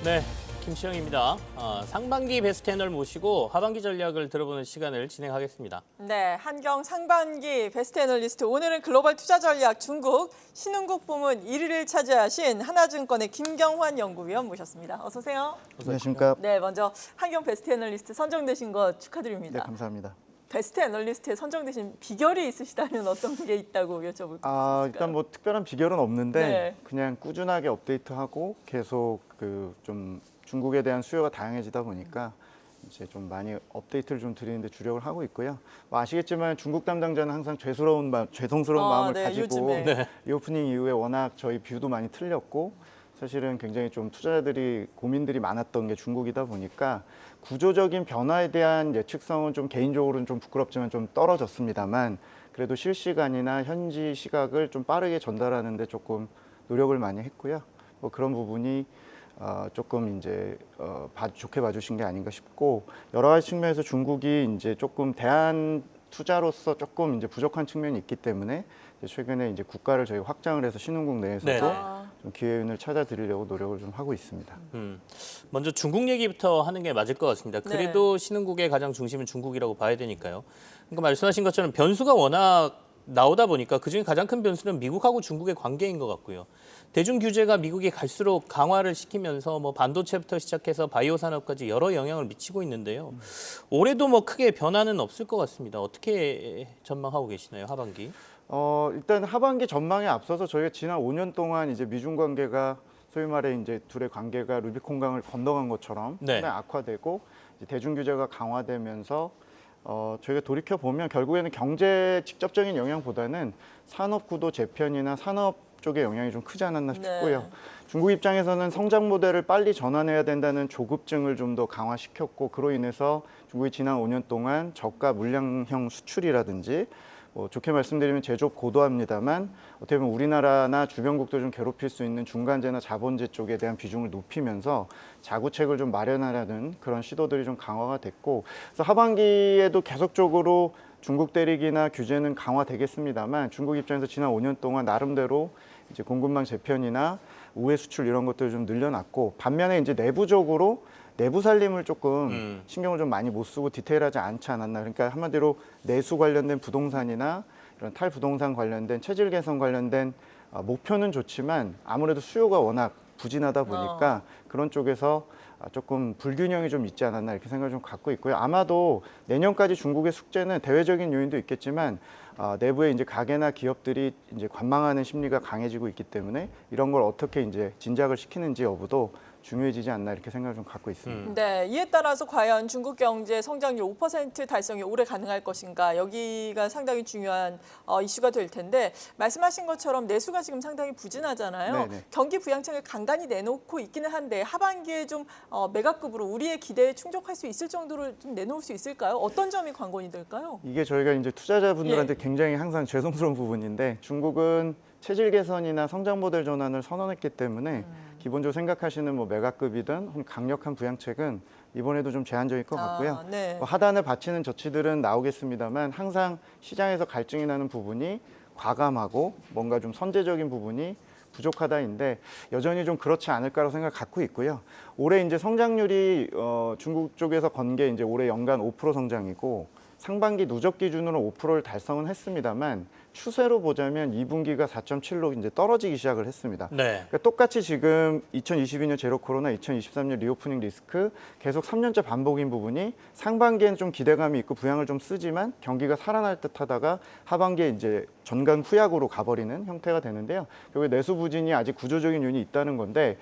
네, 김시영입니다. 상반기 베스트 애널 모시고 하반기 전략을 들어보는 시간을 진행하겠습니다. 네, 한경 상반기 베스트 애널리스트, 오늘은 글로벌 투자 전략 중국 신흥국 부문 1위를 차지하신 하나증권의 김경환 연구위원 모셨습니다. 어서 오세요. 안녕하십니까. 네, 먼저 한경 베스트 애널리스트 선정되신 거 축하드립니다. 네, 감사합니다. 베스트 애널리스트에 선정되신 비결이 있으시다면 어떤 게 있다고 여쭤볼까요? 일단 뭐 특별한 비결은 없는데 네. 그냥 꾸준하게 업데이트하고 계속 좀 중국에 대한 수요가 다양해지다 보니까 이제 좀 많이 업데이트를 좀 드리는데 주력을 하고 있고요. 뭐 아시겠지만 중국 담당자는 항상 죄송스러운 마음을 네, 가지고 요즘에. 리오프닝 이후에 워낙 저희 뷰도 많이 틀렸고 사실은 굉장히 좀 투자자들이 고민들이 많았던 게 중국이다 보니까 구조적인 변화에 대한 예측성은 좀 개인적으로는 좀 부끄럽지만 좀 떨어졌습니다만 그래도 실시간이나 현지 시각을 좀 빠르게 전달하는 데 조금 노력을 많이 했고요. 뭐 그런 부분이 조금 이제 좋게 봐주신 게 아닌가 싶고 여러 가지 측면에서 중국이 이제 조금 대안 투자로서 조금 이제 부족한 측면이 있기 때문에 최근에 이제 국가를 저희 확장을 해서 신흥국 내에서도 네네. 좀 기회를 찾아드리려고 노력을 좀 하고 있습니다. 먼저 중국 얘기부터 하는 게 맞을 것 같습니다. 그래도 신흥국의 가장 중심은 중국이라고 봐야 되니까요. 그러니까 말씀하신 것처럼 변수가 워낙 나오다 보니까 그중에 가장 큰 변수는 미국하고 중국의 관계인 것 같고요. 대중 규제가 미국이 갈수록 강화를 시키면서 뭐 반도체부터 시작해서 바이오 산업까지 여러 영향을 미치고 있는데요. 올해도 뭐 크게 변화는 없을 것 같습니다. 어떻게 전망하고 계시나요, 하반기? 일단 하반기 전망에 앞서서 저희가 지난 5년 동안 이제 미중 관계가 소위 말해 이제 둘의 관계가 루비콘강을 건너간 것처럼 네. 상당히 악화되고 이제 대중 규제가 강화되면서 저희가 돌이켜 보면 결국에는 경제 직접적인 영향보다는 산업 구도 재편이나 산업 쪽의 영향이 좀 크지 않았나 싶고요. 네. 중국 입장에서는 성장 모델을 빨리 전환해야 된다는 조급증을 좀 더 강화시켰고 그로 인해서 중국이 지난 5년 동안 저가 물량형 수출이라든지 좋게 말씀드리면 제조업 고도화입니다만 어떻게 보면 우리나라나 주변국도 좀 괴롭힐 수 있는 중간재나 자본재 쪽에 대한 비중을 높이면서 자구책을 좀 마련하려는 그런 시도들이 좀 강화가 됐고 그래서 하반기에도 계속적으로 중국 대륙이나 규제는 강화되겠습니다만 중국 입장에서 지난 5년 동안 나름대로 이제 공급망 재편이나 우회 수출 이런 것들을 좀 늘려놨고 반면에 이제 내부적으로 내부 살림을 조금 신경을 좀 많이 못 쓰고 디테일하지 않지 않았나. 그러니까 한마디로 내수 관련된 부동산이나 이런 탈부동산 관련된 체질 개선 관련된 목표는 좋지만 아무래도 수요가 워낙 부진하다 보니까 그런 쪽에서 조금 불균형이 좀 있지 않았나 이렇게 생각을 좀 갖고 있고요. 아마도 내년까지 중국의 숙제는 대외적인 요인도 있겠지만 내부에 이제 가게나 기업들이 이제 관망하는 심리가 강해지고 있기 때문에 이런 걸 어떻게 이제 진작을 시키는지 여부도 중요해지지 않나 이렇게 생각을 좀 갖고 있습니다. 네, 이에 따라서 과연 중국 경제 성장률 5% 달성이 올해 가능할 것인가, 여기가 상당히 중요한 이슈가 될 텐데 말씀하신 것처럼 내수가 지금 상당히 부진하잖아요. 네네. 경기 부양책을 간간히 내놓고 있기는 한데 하반기에 좀 메가급으로 우리의 기대에 충족할 수 있을 정도로 좀 내놓을 수 있을까요? 어떤 점이 관건이 될까요? 이게 저희가 이제 투자자분들한테 굉장히 항상 죄송스러운 부분인데 중국은 체질 개선이나 성장 모델 전환을 선언했기 때문에 기본적으로 생각하시는 뭐 메가급이든 강력한 부양책은 이번에도 좀 제한적일 것 같고요. 네. 뭐 하단을 받치는 조치들은 나오겠습니다만 항상 시장에서 갈증이 나는 부분이 과감하고 뭔가 좀 선제적인 부분이 부족하다인데 여전히 좀 그렇지 않을까라고 생각을 갖고 있고요. 올해 이제 성장률이 중국 쪽에서 건 게 이제 올해 연간 5% 성장이고 상반기 누적 기준으로 5%를 달성은 했습니다만 추세로 보자면 2분기가 4.7로 이제 떨어지기 시작을 했습니다. 네. 그러니까 똑같이 지금 2022년 제로 코로나, 2023년 리오프닝 리스크 계속 3년째 반복인 부분이 상반기에는 좀 기대감이 있고 부양을 좀 쓰지만 경기가 살아날 듯하다가 하반기에 이제 전강 후약으로 가버리는 형태가 되는데요. 결국에 내수 부진이 아직 구조적인 요인이 있다는 건데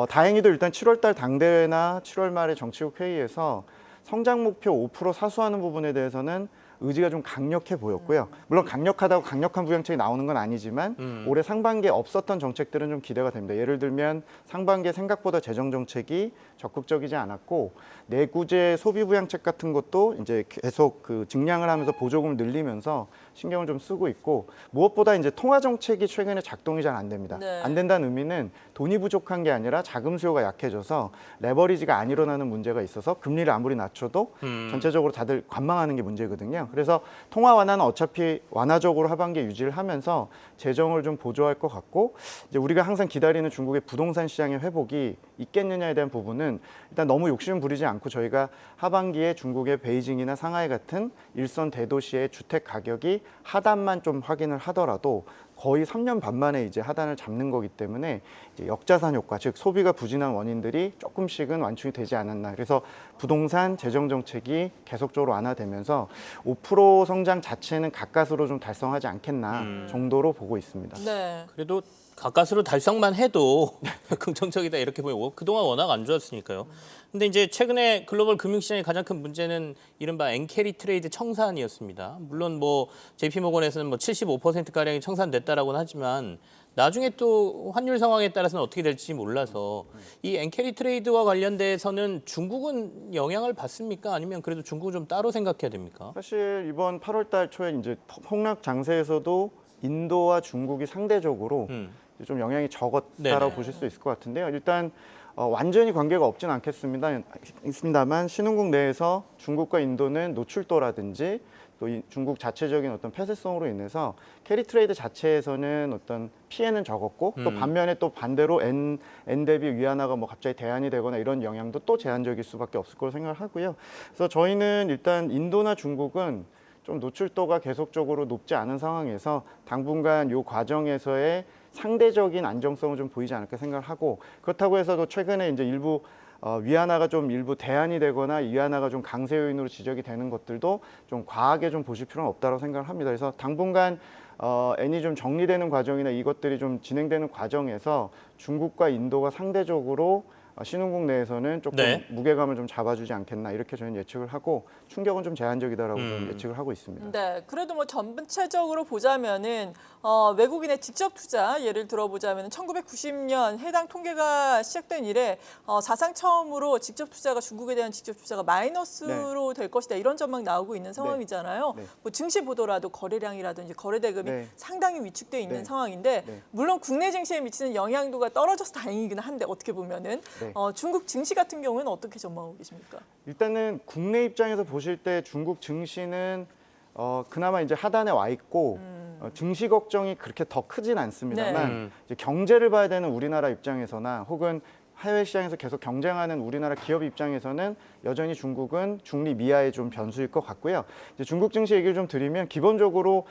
다행히도 일단 7월달 당대회나 7월 말에 정치국 회의에서 성장 목표 5% 사수하는 부분에 대해서는 의지가 좀 강력해 보였고요. 물론 강력하다고 강력한 부양책이 나오는 건 아니지만 올해 상반기에 없었던 정책들은 좀 기대가 됩니다. 예를 들면 상반기에 생각보다 재정 정책이 적극적이지 않았고 내구재 소비 부양책 같은 것도 이제 계속 그 증량을 하면서 보조금을 늘리면서 신경을 좀 쓰고 있고 무엇보다 이제 통화 정책이 최근에 작동이 잘 안 됩니다. 네. 안 된다는 의미는 돈이 부족한 게 아니라 자금 수요가 약해져서 레버리지가 안 일어나는 문제가 있어서 금리를 아무리 낮춰도 전체적으로 다들 관망하는 게 문제거든요. 그래서 통화 완화는 어차피 완화적으로 하반기에 유지를 하면서 재정을 좀 보조할 것 같고 이제 우리가 항상 기다리는 중국의 부동산 시장의 회복이 있겠느냐에 대한 부분은 일단 너무 욕심 부리지 않고 저희가 하반기에 중국의 베이징이나 상하이 같은 일선 대도시의 주택 가격이 하단만 좀 확인을 하더라도 거의 3년 반 만에 이제 하단을 잡는 거기 때문에 이제 역자산 효과, 즉 소비가 부진한 원인들이 조금씩은 완충이 되지 않았나. 그래서 부동산 재정 정책이 계속적으로 완화되면서 5% 성장 자체는 가까스로 좀 달성하지 않겠나 정도로 보고 있습니다. 네. 그래도 가까스로 달성만 해도 긍정적이다 이렇게 보이고 그동안 워낙 안 좋았으니까요. 근데 이제 최근에 글로벌 금융시장의 가장 큰 문제는 이른바 엔캐리 트레이드 청산이었습니다. 물론 뭐 JP모건에서는 뭐 75%가량이 청산됐다라고는 하지만 나중에 또 환율 상황에 따라서는 어떻게 될지 몰라서 이 엔캐리 트레이드와 관련돼서는 중국은 영향을 받습니까? 아니면 그래도 중국은 좀 따로 생각해야 됩니까? 사실 이번 8월 달 초에 이제 폭락 장세에서도 인도와 중국이 상대적으로 좀 영향이 적었다라고 네네. 보실 수 있을 것 같은데요. 일단 완전히 관계가 없진 않겠습니다만 신흥국 내에서 중국과 인도는 노출도라든지 또 중국 자체적인 어떤 폐쇄성으로 인해서 캐리 트레이드 자체에서는 어떤 피해는 적었고 또 반면에 또 반대로 엔 대비 위안화가 뭐 갑자기 대안이 되거나 이런 영향도 또 제한적일 수밖에 없을 거로 생각을 하고요. 그래서 저희는 일단 인도나 중국은 좀 노출도가 계속적으로 높지 않은 상황에서 당분간 이 과정에서의 상대적인 안정성을 좀 보이지 않을까 생각을 하고, 그렇다고 해서도 최근에 이제 일부 위안화가 좀 일부 대안이 되거나 위안화가 좀 강세 요인으로 지적이 되는 것들도 좀 과하게 좀 보실 필요는 없다고 생각을 합니다. 그래서 당분간 엔이 좀 정리되는 과정이나 이것들이 좀 진행되는 과정에서 중국과 인도가 상대적으로 신흥국 내에서는 조금 네. 무게감을 좀 잡아주지 않겠나 이렇게 저희는 예측을 하고 충격은 좀 제한적이다라고 좀 예측을 하고 있습니다. 네, 그래도 뭐 전체적으로 보자면은 외국인의 직접 투자 예를 들어보자면 1990년 해당 통계가 시작된 이래 사상 처음으로 직접 투자가 중국에 대한 직접 투자가 마이너스로 될 것이다 이런 전망 나오고 있는 상황이잖아요. 네. 뭐 증시 보더라도 거래량이라든지 거래 대금이 네. 상당히 위축돼 있는 네. 상황인데 네. 물론 국내 증시에 미치는 영향도가 떨어져서 다행이긴 한데 어떻게 보면은 네. 중국 증시 같은 경우는 어떻게 전망하고 계십니까? 일단은 국내 입장에서 보실 때 중국 증시는 그나마 이제 하단에 와 있고 증시 걱정이 그렇게 더 크진 않습니다만 이제 경제를 봐야 되는 우리나라 입장에서나 혹은 해외 시장에서 계속 경쟁하는 우리나라 기업 입장에서는 여전히 중국은 중리 미하의 좀 변수일 것 같고요. 이제 중국 증시 얘기를 좀 드리면 기본적으로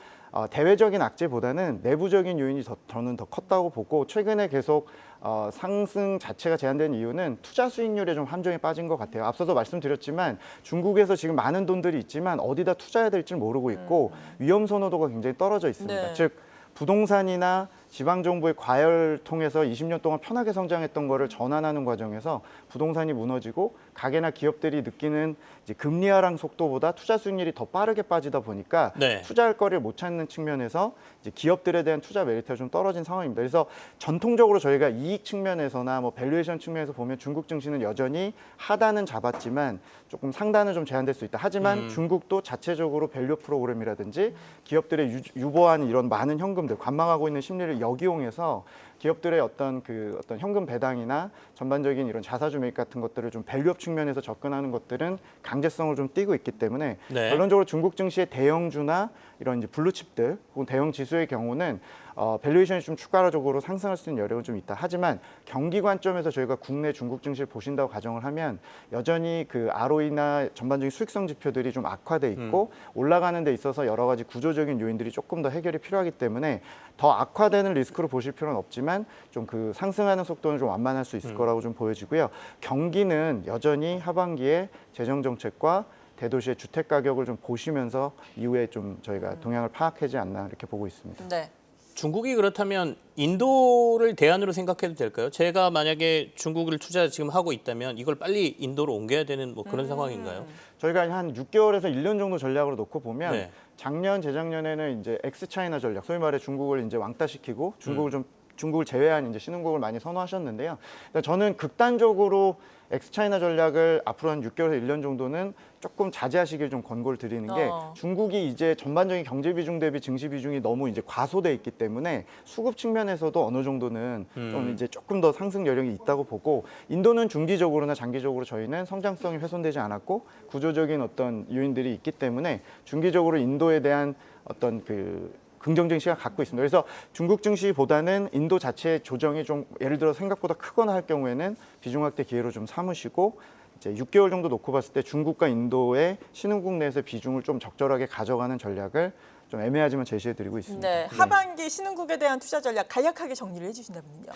대외적인 악재보다는 내부적인 요인이 저는 더 컸다고 보고, 최근에 계속 상승 자체가 제한된 이유는 투자 수익률에 좀 함정에 빠진 것 같아요. 앞서도 말씀드렸지만 중국에서 지금 많은 돈들이 있지만 어디다 투자해야 될지 모르고 있고 위험 선호도가 굉장히 떨어져 있습니다. 네. 즉 부동산이나 지방정부의 과열 통해서 20년 동안 편하게 성장했던 거를 전환하는 과정에서 부동산이 무너지고 가게나 기업들이 느끼는 이제 금리 하락 속도보다 투자 수익률이 더 빠르게 빠지다 보니까 네. 투자할 거리를 못 찾는 측면에서 이제 기업들에 대한 투자 메리트가 좀 떨어진 상황입니다. 그래서 전통적으로 저희가 이익 측면에서나 뭐 밸류에이션 측면에서 보면 중국 증시는 여전히 하단은 잡았지만 조금 상단은 좀 제한될 수 있다. 하지만 중국도 자체적으로 밸류 프로그램이라든지 기업들의 유보한 이런 많은 현금들, 관망하고 있는 심리를 역이용해서 기업들의 어떤 현금 배당이나 전반적인 이런 자사주 매입 같은 것들을 좀 밸류업 측면에서 접근하는 것들은 강제성을 좀 띠고 있기 때문에 네. 결론적으로 중국 증시의 대형주나 이런 이제 블루칩들 혹은 대형 지수의 경우는 밸류에이션이 좀 추가적으로 상승할 수 있는 여력은 좀 있다. 하지만 경기 관점에서 저희가 국내 중국 증시를 보신다고 가정을 하면 여전히 그 ROE나 전반적인 수익성 지표들이 좀 악화돼 있고 올라가는 데 있어서 여러 가지 구조적인 요인들이 조금 더 해결이 필요하기 때문에 더 악화되는 리스크로 보실 필요는 없지만 좀 그 상승하는 속도는 좀 완만할 수 있을 거라고 좀 보여지고요. 경기는 여전히 하반기에 재정 정책과 대도시의 주택 가격을 좀 보시면서 이후에 좀 저희가 동향을 파악하지 않나 이렇게 보고 있습니다. 네. 중국이 그렇다면 인도를 대안으로 생각해도 될까요? 제가 만약에 중국을 투자 지금 하고 있다면 이걸 빨리 인도로 옮겨야 되는 뭐 그런 상황인가요? 저희가 한 6개월에서 1년 정도 전략으로 놓고 보면 네. 작년, 재작년에는 이제 엑스차이나 전략, 소위 말해 중국을 이제 왕따시키고 중국을 제외한 이제 신흥국을 많이 선호하셨는데요. 그러니까 저는 극단적으로 엑스차이나 전략을 앞으로 한 6개월에서 1년 정도는 조금 자제하시길 좀 권고를 드리는 게 중국이 이제 전반적인 경제 비중 대비 증시 비중이 너무 이제 과소돼 있기 때문에 수급 측면에서도 어느 정도는 좀 이제 조금 더 상승 여력이 있다고 보고, 인도는 중기적으로나 장기적으로 저희는 성장성이 훼손되지 않았고 구조적인 어떤 요인들이 있기 때문에 중기적으로 인도에 대한 어떤 그 긍정적인 시각 갖고 있습니다. 그래서 중국 증시보다는 인도 자체의 조정이 좀 예를 들어 생각보다 크거나 할 경우에는 비중 확대 기회로 좀 삼으시고 이제 6개월 정도 놓고 봤을 때 중국과 인도의 신흥국 내에서 비중을 좀 적절하게 가져가는 전략을 좀 애매하지만 제시해드리고 있습니다. 네, 하반기 신흥국에 대한 투자 전략 간략하게 정리를 해주신다면요.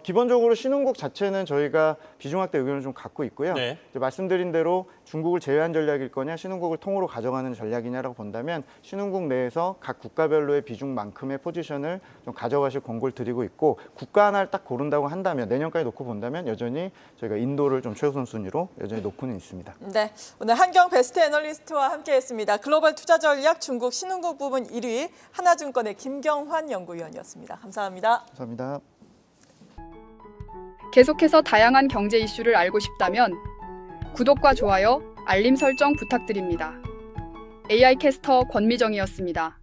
기본적으로 신흥국 자체는 저희가 비중 확대 의견을 좀 갖고 있고요. 네. 이제 말씀드린 대로 중국을 제외한 전략일 거냐, 신흥국을 통으로 가져가는 전략이냐라고 본다면 신흥국 내에서 각 국가별로의 비중만큼의 포지션을 좀 가져가실 권고를 드리고 있고 국가 하나를 딱 고른다고 한다면 내년까지 놓고 본다면 여전히 저희가 인도를 좀 최우선 순위로 여전히 놓고는 있습니다. 네, 오늘 한경 베스트 애널리스트와 함께했습니다. 글로벌 투자 전략 중국 신흥국 부문 1위 하나증권의 김경환 연구위원이었습니다. 감사합니다. 감사합니다. 계속해서 다양한 경제 이슈를 알고 싶다면 구독과 좋아요, 알림 설정 부탁드립니다. AI 캐스터 권미정이었습니다.